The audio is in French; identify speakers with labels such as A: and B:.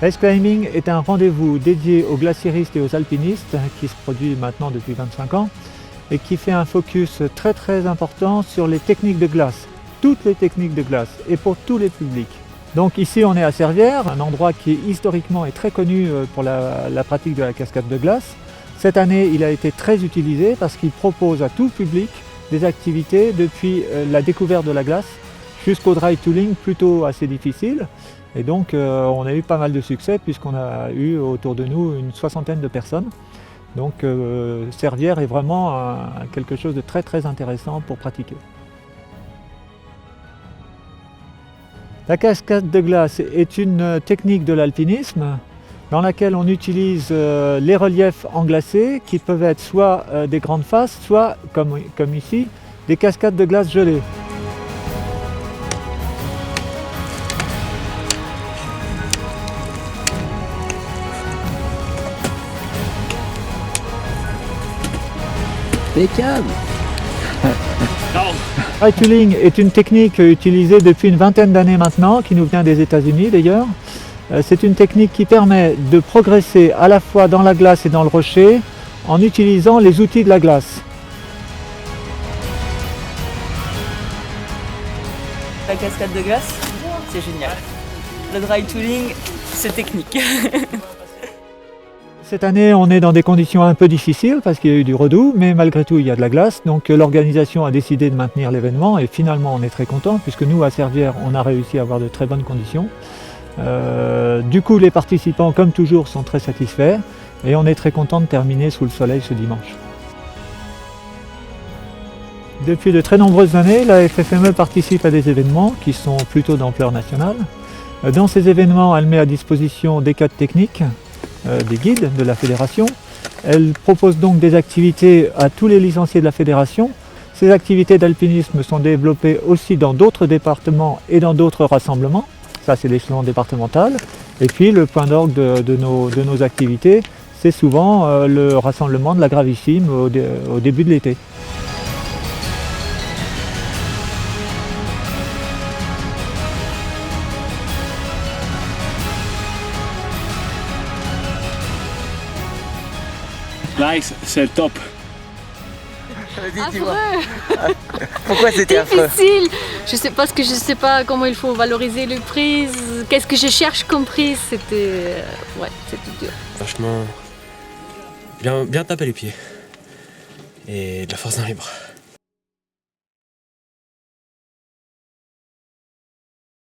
A: Ice Climbing est un rendez-vous dédié aux glaciéristes et aux alpinistes qui se produit maintenant depuis 25 ans et qui fait un focus très important sur les techniques de glace, toutes les techniques de glace et pour tous les publics. Donc ici on est à Servières, un endroit qui historiquement est très connu pour la pratique de la cascade de glace. Cette année il a été très utilisé parce qu'il propose à tout public des activités depuis la découverte de la glace jusqu'au dry tooling plutôt assez difficile. Et donc on a eu pas mal de succès puisqu'on a eu autour de nous une 60aine de personnes. Donc Servières est vraiment quelque chose de très intéressant pour pratiquer. La cascade de glace est une technique de l'alpinisme dans laquelle on utilise les reliefs englacés qui peuvent être soit des grandes fasses, soit comme ici, des cascades de glace gelées.
B: Impeccable.
A: Dry tooling est une technique utilisée depuis une vingtaine d'années maintenant, qui nous vient des États-Unis d'ailleurs. C'est une technique qui permet de progresser à la fois dans la glace et dans le rocher en utilisant les outils de la glace.
C: La cascade de glace, c'est génial. Le dry tooling, c'est technique.
A: Cette année, on est dans des conditions un peu difficiles parce qu'il y a eu du redoux, mais malgré tout, il y a de la glace. Donc l'organisation a décidé de maintenir l'événement et finalement, on est très content puisque nous, à Servières, on a réussi à avoir de très bonnes conditions. Du coup, les participants, comme toujours, sont très satisfaits et on est très content de terminer sous le soleil ce dimanche. Depuis de très nombreuses années, la FFME participe à des événements qui sont plutôt d'ampleur nationale. Dans ces événements, elle met à disposition des cadres techniques, des guides de la fédération. Elle propose donc des activités à tous les licenciés de la fédération. Ces activités d'alpinisme sont développées aussi dans d'autres départements et dans d'autres rassemblements. Ça, c'est l'échelon départemental. Et puis, le point d'orgue de nos activités, c'est souvent le rassemblement de la Gravissime au début de l'été.
D: Nice, c'est le top.
B: Affreux. Pourquoi c'était affreux?
E: Difficile. Je sais pas je sais pas comment il faut valoriser les prises. Qu'est-ce que je cherche comme prise? C'était dur.
F: Franchement, bien taper les pieds et de la force dans les bras.